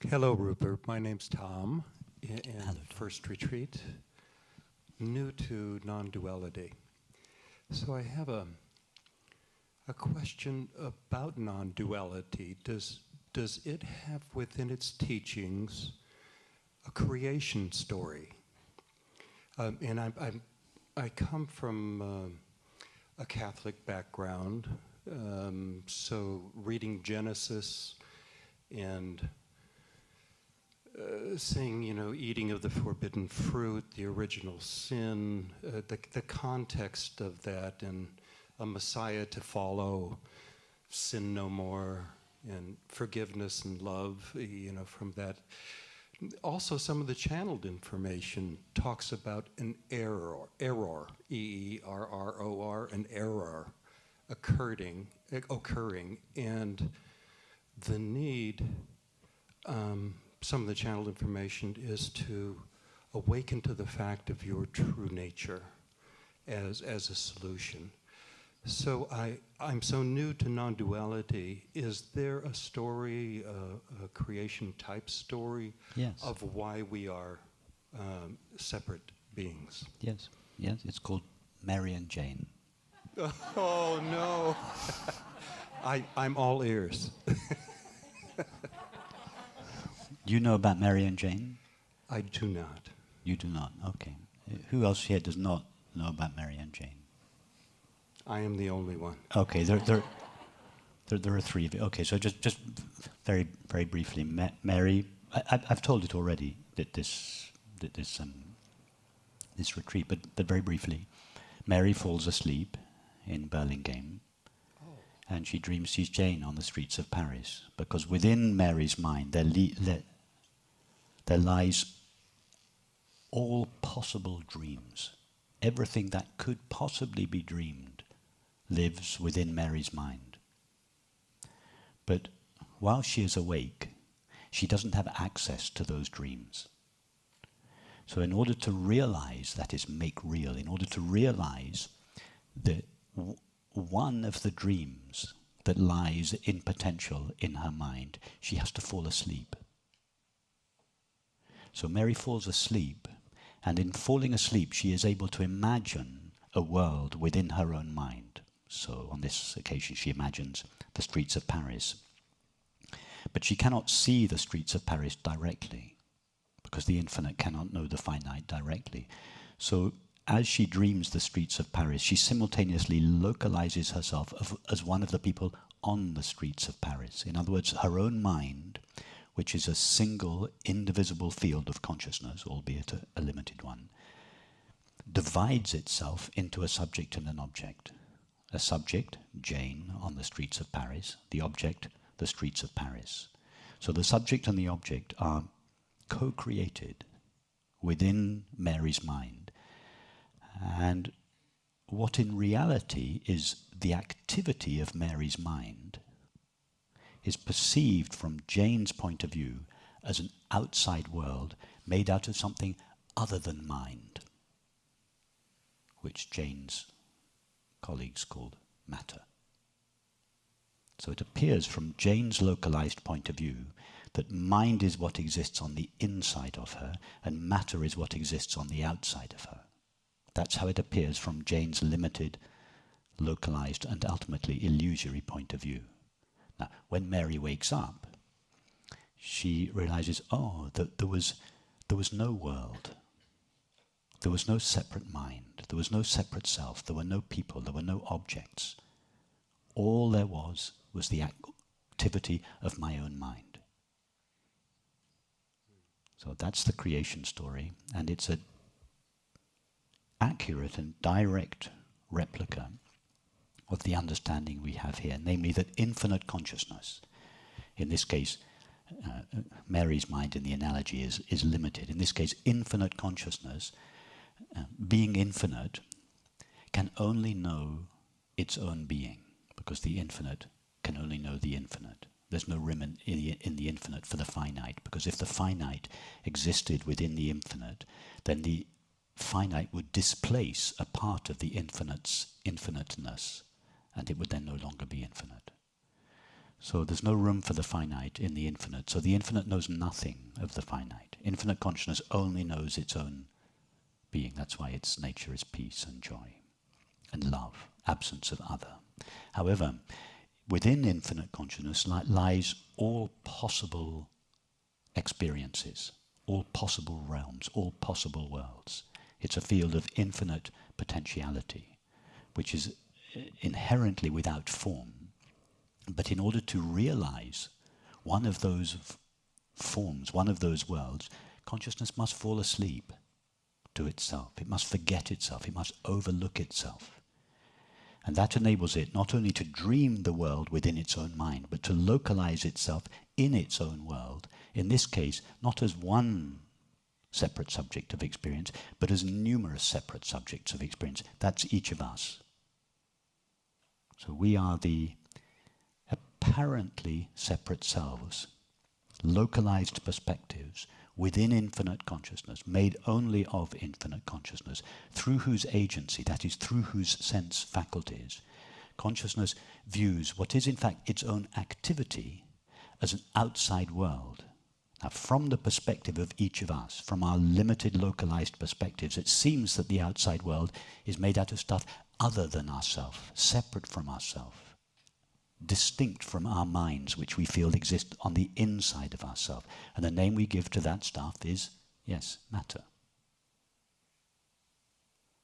Hello, Rupert. My name's Tom in Hello, Tom. First Retreat, new to non-duality. So I have a question about non-duality. Does it have within its teachings a creation story? And I come from a Catholic background, so reading Genesis and saying, eating of the forbidden fruit, the original sin, the context of that, and a Messiah to follow, sin no more, and forgiveness and love, from that. Also, some of the channeled information talks about an error, E-E-R-R-O-R, an error occurring, and the need. Some of the channeled information is to awaken to the fact of your true nature as a solution. So I'm so new to non-duality. Is there a story, a creation type story, Yes. of why we are separate beings? Yes, it's called Mary and Jane. Oh no! I'm all ears. Do you know about Mary and Jane? I do not. You do not, okay. Who else here does not know about Mary and Jane? I am the only one. Okay, there are three of you. Okay, so just very, very briefly, Mary, I've told it already, that this retreat, but very briefly, Mary falls asleep in Burlingame, and she dreams she's Jane on the streets of Paris, because within Mary's mind there lies all possible dreams. Everything that could possibly be dreamed lives within Mary's mind. But while she is awake, she doesn't have access to those dreams. So in order to realize, that is, make real, in order to realize that one of the dreams that lies in potential in her mind, she has to fall asleep. So Mary falls asleep, and in falling asleep she is able to imagine a world within her own mind. So on this occasion she imagines the streets of Paris. But she cannot see the streets of Paris directly, because the infinite cannot know the finite directly. So as she dreams the streets of Paris, she simultaneously localizes herself as one of the people on the streets of Paris. In other words, her own mind, which is a single, indivisible field of consciousness, albeit a limited one, divides itself into a subject and an object. A subject, Jane, on the streets of Paris. The object, the streets of Paris. So the subject and the object are co-created within Mary's mind. And what in reality is the activity of Mary's mind is perceived from Jane's point of view as an outside world made out of something other than mind, which Jane's colleagues called matter. So it appears from Jane's localized point of view that mind is what exists on the inside of her and matter is what exists on the outside of her. That's how it appears from Jane's limited, localized and ultimately illusory point of view. Now, when Mary wakes up, she realizes, that there was no world. There was no separate mind. There was no separate self. There were no people. There were no objects. All there was the activity of my own mind. So that's the creation story, and it's an accurate and direct replica of the understanding we have here, namely that infinite consciousness, in this case, Mary's mind in the analogy is limited. In this case, infinite consciousness, being infinite, can only know its own being, because the infinite can only know the infinite. There's no room in the infinite for the finite, because if the finite existed within the infinite, then the finite would displace a part of the infinite's infiniteness, and it would then no longer be infinite. So there's no room for the finite in the infinite. So the infinite knows nothing of the finite. Infinite consciousness only knows its own being. That's why its nature is peace and joy and love, absence of other. However, within infinite consciousness lies all possible experiences, all possible realms, all possible worlds. It's a field of infinite potentiality, which is inherently without form. But in order to realize one of those forms, one of those worlds, consciousness must fall asleep to itself. It must forget itself. It must overlook itself. And that enables it not only to dream the world within its own mind, but to localize itself in its own world. In this case, not as one separate subject of experience, but as numerous separate subjects of experience. That's each of us. So we are the apparently separate selves, localized perspectives within infinite consciousness, made only of infinite consciousness, through whose agency, that is, through whose sense faculties, consciousness views what is in fact its own activity as an outside world. Now, from the perspective of each of us, from our limited localized perspectives, it seems that the outside world is made out of stuff other than ourselves, separate from ourselves, distinct from our minds, which we feel exist on the inside of ourselves. And the name we give to that stuff is, yes, matter.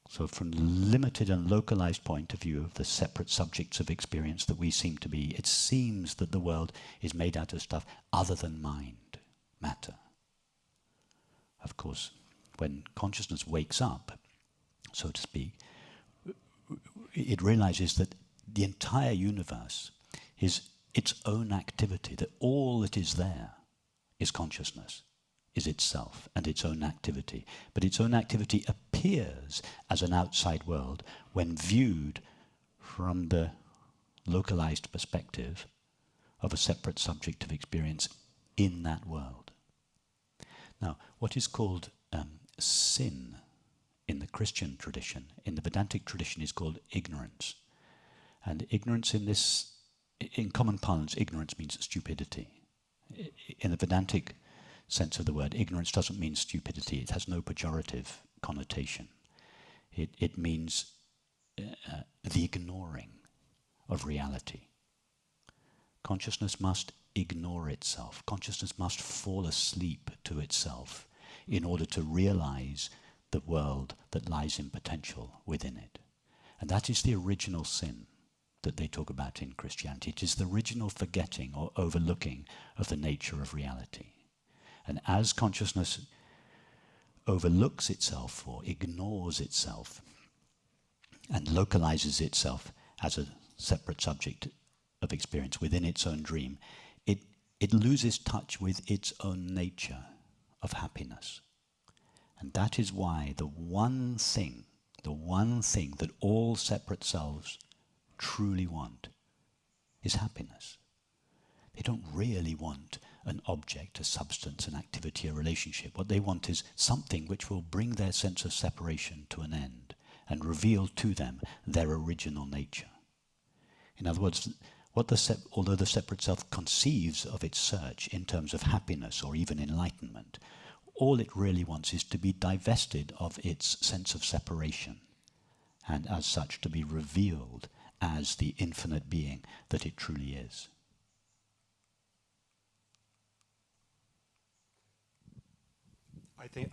So from the limited and localized point of view of the separate subjects of experience that we seem to be, it seems that the world is made out of stuff other than mind, matter. Of course, when consciousness wakes up, so to speak, it realizes that the entire universe is its own activity, that all that is there is consciousness, is itself and its own activity. But its own activity appears as an outside world when viewed from the localized perspective of a separate subject of experience in that world. Now, what is called sin in the Christian tradition, in the Vedantic tradition, is called ignorance. And ignorance in common parlance, ignorance means stupidity. In the Vedantic sense of the word, ignorance doesn't mean stupidity. It has no pejorative connotation. It means the ignoring of reality. Consciousness must ignore itself. Consciousness must fall asleep to itself in order to realize the world that lies in potential within it. And that is the original sin that they talk about in Christianity. It is the original forgetting or overlooking of the nature of reality. And as consciousness overlooks itself or ignores itself and localizes itself as a separate subject of experience within its own dream, it loses touch with its own nature of happiness. And that is why the one thing that all separate selves truly want is happiness. They don't really want an object, a substance, an activity, a relationship. What they want is something which will bring their sense of separation to an end and reveal to them their original nature. In other words, although the separate self conceives of its search in terms of happiness or even enlightenment, all it really wants is to be divested of its sense of separation, and as such to be revealed as the infinite being that it truly is. I think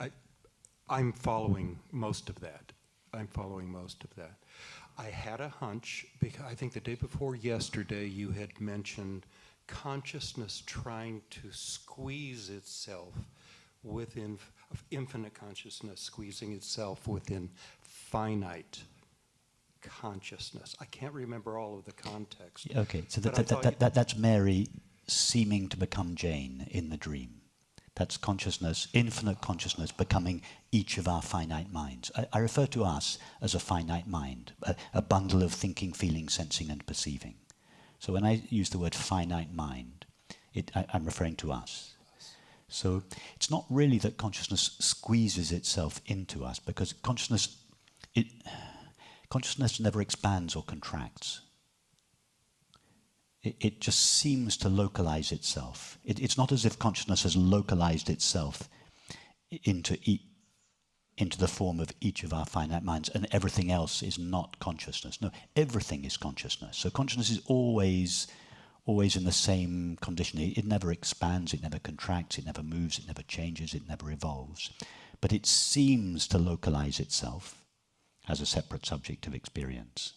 I'm following most of that. I had a hunch, because I think the day before yesterday you had mentioned consciousness trying to squeeze itself within infinite consciousness, squeezing itself within finite consciousness. I can't remember all of the context. Okay, so that's Mary seeming to become Jane in the dream. That's consciousness, infinite consciousness, becoming each of our finite minds. I refer to us as a finite mind, a bundle of thinking, feeling, sensing, and perceiving. So when I use the word finite mind, I'm referring to us. So it's not really that consciousness squeezes itself into us, because consciousness never expands or contracts. it just seems to localize itself. It's not as if consciousness has localized itself into the form of each of our finite minds, and everything else is not consciousness. No, everything is consciousness. So consciousness is always in the same condition. It never expands, it never contracts, it never moves, it never changes, it never evolves. But it seems to localize itself as a separate subject of experience.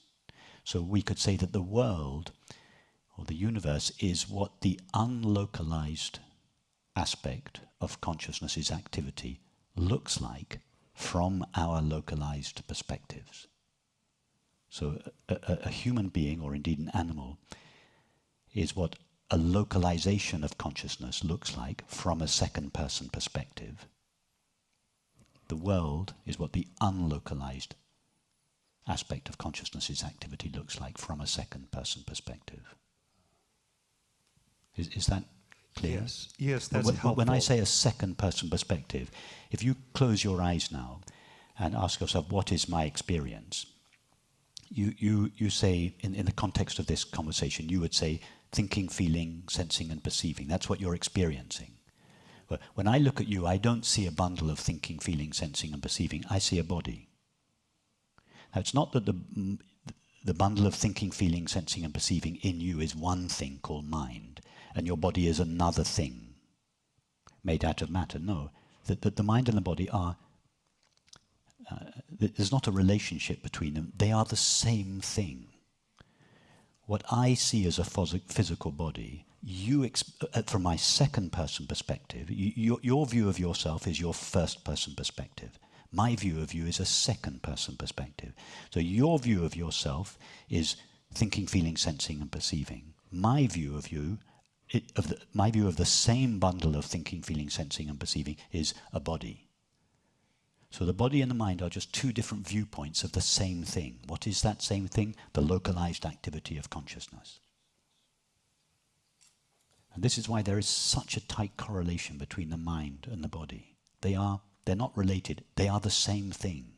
So we could say that the world, or the universe, is what the unlocalized aspect of consciousness's activity looks like from our localized perspectives. So a human being, or indeed an animal, is what a localization of consciousness looks like from a second-person perspective. The world is what the unlocalized aspect of consciousness's activity looks like from a second-person perspective. Is that clear? Yes, that's helpful. When I say a second-person perspective, if you close your eyes now and ask yourself, what is my experience? You say, in the context of this conversation, you would say thinking, feeling, sensing and perceiving. That's what you're experiencing. But when I look at you, I don't see a bundle of thinking, feeling, sensing and perceiving. I see a body. Now, it's not that the bundle of thinking, feeling, sensing and perceiving in you is one thing called mind, and your body is another thing made out of matter. No, that the mind and the body are, there's not a relationship between them. They are the same thing. What I see as a physical body, from my second-person perspective, your view of yourself is your first-person perspective. My view of you is a second-person perspective. So your view of yourself is thinking, feeling, sensing and perceiving. My view of you, my view of the same bundle of thinking, feeling, sensing and perceiving is a body. So the body and the mind are just two different viewpoints of the same thing. What is that same thing? The localized activity of consciousness. And this is why there is such a tight correlation between the mind and the body. They're not related. They are the same thing.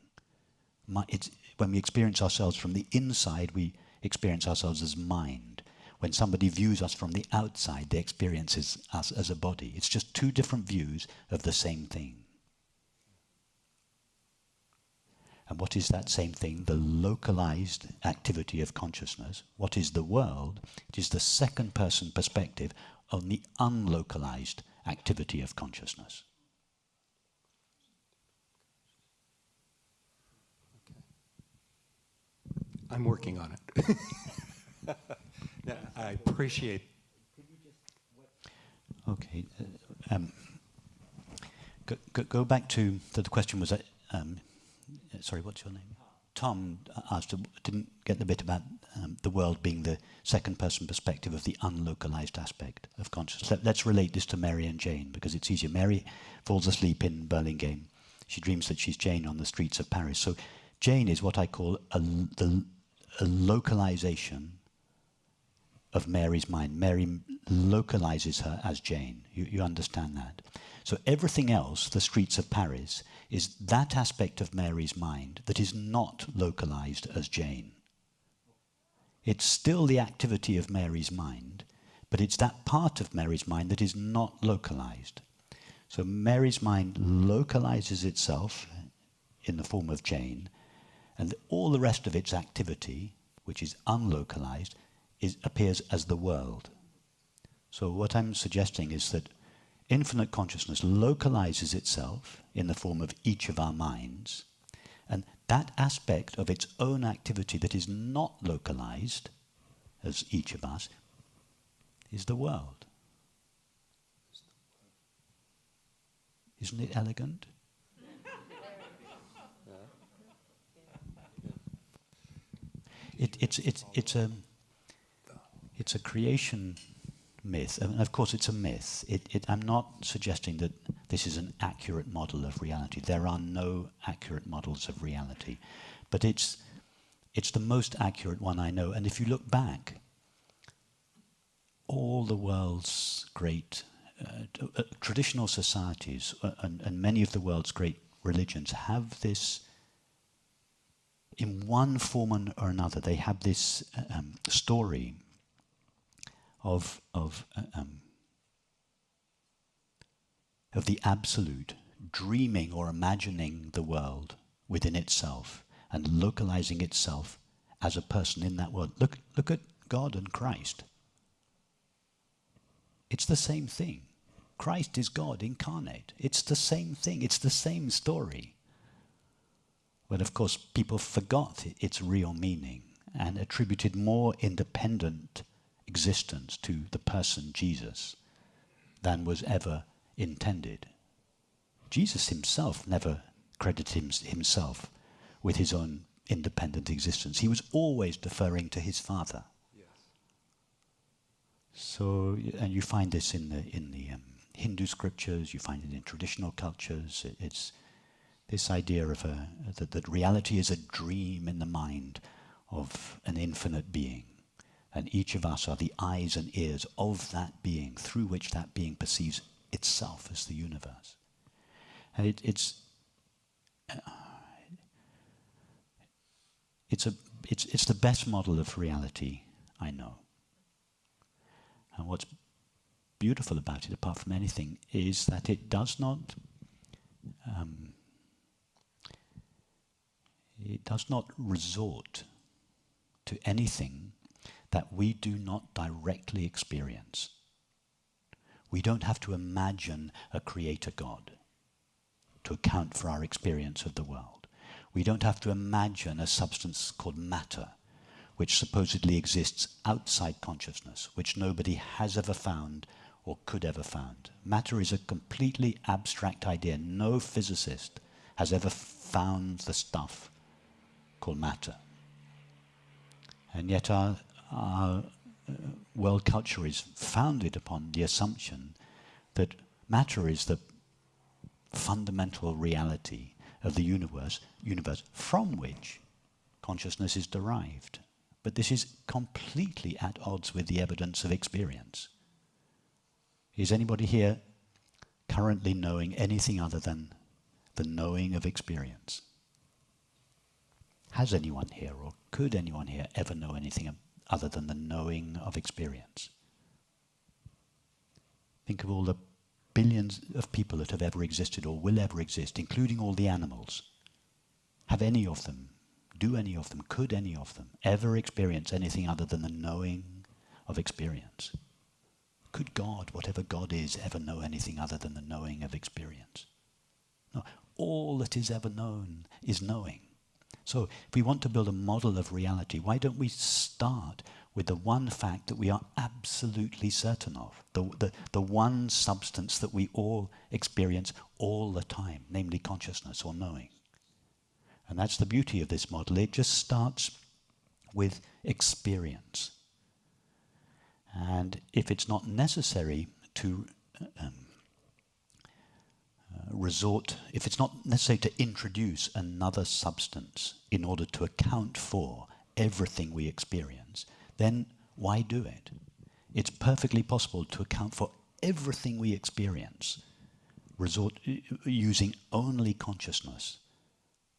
When we experience ourselves from the inside, we experience ourselves as mind. When somebody views us from the outside, they experience us as a body. It's just two different views of the same thing. And what is that same thing? The localized activity of consciousness. What is the world? It is the second-person perspective on the unlocalized activity of consciousness. I'm working on it. Yeah, I appreciate. Okay. Go back to the question was. Sorry, what's your name? Tom asked, didn't get the bit about the world being the second-person perspective of the unlocalized aspect of consciousness. Let's relate this to Mary and Jane, because it's easier. Mary falls asleep in Burlingame. She dreams that she's Jane on the streets of Paris. So Jane is what I call a localization of Mary's mind. Mary localizes her as Jane. You understand that? So everything else, the streets of Paris, is that aspect of Mary's mind that is not localized as Jane. It's still the activity of Mary's mind, but it's that part of Mary's mind that is not localized. So Mary's mind localizes itself in the form of Jane, and all the rest of its activity, which is unlocalized, appears as the world. So what I'm suggesting is that infinite consciousness localizes itself in the form of each of our minds, and that aspect of its own activity that is not localized as each of us is the world. Isn't it elegant? It's a creation myth, and of course it's a myth. I'm not suggesting that this is an accurate model of reality. There are no accurate models of reality, but it's the most accurate one I know. And if you look back, all the world's great traditional societies and many of the world's great religions have this, in one form or another, they have this story of the absolute dreaming or imagining the world within itself and localizing itself as a person in that world. Look at God and Christ. It's the same thing. Christ is God incarnate. It's the same thing. It's the same story. But of course, people forgot its real meaning and attributed more independent existence to the person Jesus than was ever intended. Jesus himself never credited himself with his own independent existence. He was always deferring to his Father. Yes. So, and you find this in the Hindu scriptures. You find it in traditional cultures. It's this idea of that reality is a dream in the mind of an infinite being, and each of us are the eyes and ears of that being, through which that being perceives itself as the universe. And it's the best model of reality I know. And what's beautiful about it, apart from anything, is that it does not resort to anything that we do not directly experience. We don't have to imagine a creator God to account for our experience of the world. We don't have to imagine a substance called matter, which supposedly exists outside consciousness, which nobody has ever found or could ever found. Matter is a completely abstract idea. No physicist has ever found the stuff called matter. And yet our world culture is founded upon the assumption that matter is the fundamental reality of the universe from which consciousness is derived. But this is completely at odds with the evidence of experience. Is anybody here currently knowing anything other than the knowing of experience? Has anyone here, or could anyone here ever know anything other than the knowing of experience? Think of all the billions of people that have ever existed or will ever exist, including all the animals. Have any of them, do any of them, could any of them ever experience anything other than the knowing of experience? Could God, whatever God is, ever know anything other than the knowing of experience? No. All that is ever known is knowing. So if we want to build a model of reality, why don't we start with the one fact that we are absolutely certain of, the one substance that we all experience all the time, namely consciousness or knowing. And that's the beauty of this model. It just starts with experience. And if it's not necessary to if it's not necessary to introduce another substance in order to account for everything we experience, then why do it? It's perfectly possible to account for everything we experience, using only consciousness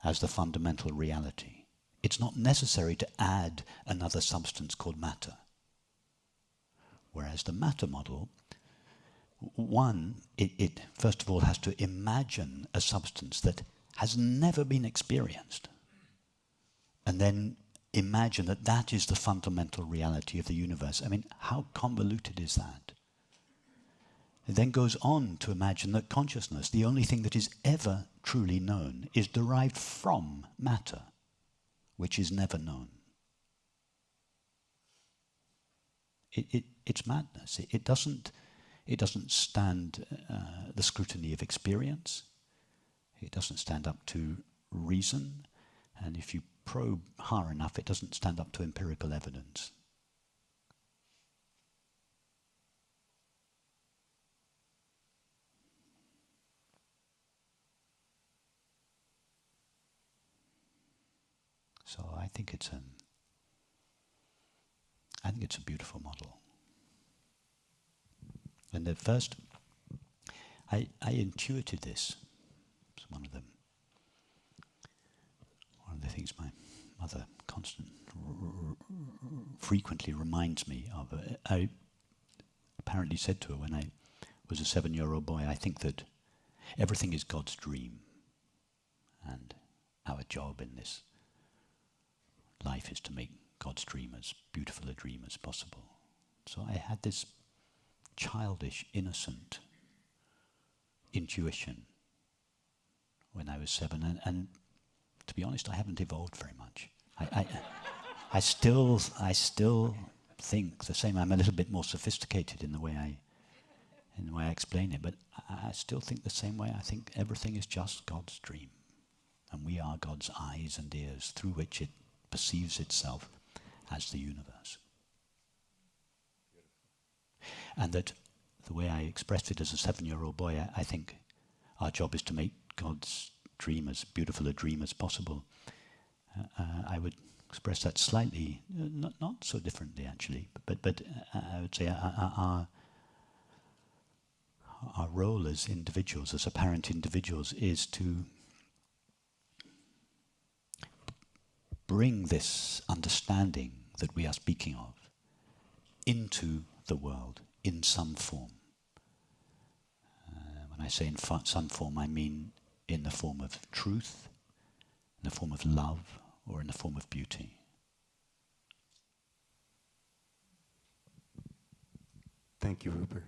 as the fundamental reality. It's not necessary to add another substance called matter. Whereas the matter model, it first of all has to imagine a substance that has never been experienced, and then imagine that that is the fundamental reality of the universe. I mean, how convoluted is that? It then goes on to imagine that consciousness, the only thing that is ever truly known, is derived from matter, which is never known. It's madness. It doesn't stand the scrutiny of experience. It doesn't stand up to reason. And if you probe hard enough, it doesn't stand up to empirical evidence. So I think it's a beautiful model. And at first, I intuited this. It's one of the things my mother frequently reminds me of. apparently said to her when I was a 7-year-old boy, I think that everything is God's dream, and our job in this life is to make God's dream as beautiful a dream as possible. So I had this childish, innocent intuition when I was 7, and to be honest, I haven't evolved very much. I still think the same. I'm a little bit more sophisticated in the way I explain it, but I still think the same way. I think everything is just God's dream, and we are God's eyes and ears through which it perceives itself as the universe. And that the way I expressed it as a 7-year-old boy, I think our job is to make God's dream as beautiful a dream as possible. I would express that slightly, not so differently actually, but I would say our role as individuals, as apparent individuals, is to bring this understanding that we are speaking of into the world in some form. When I say in some form, I mean in the form of truth, in the form of love, or in the form of beauty. Thank you, Rupert.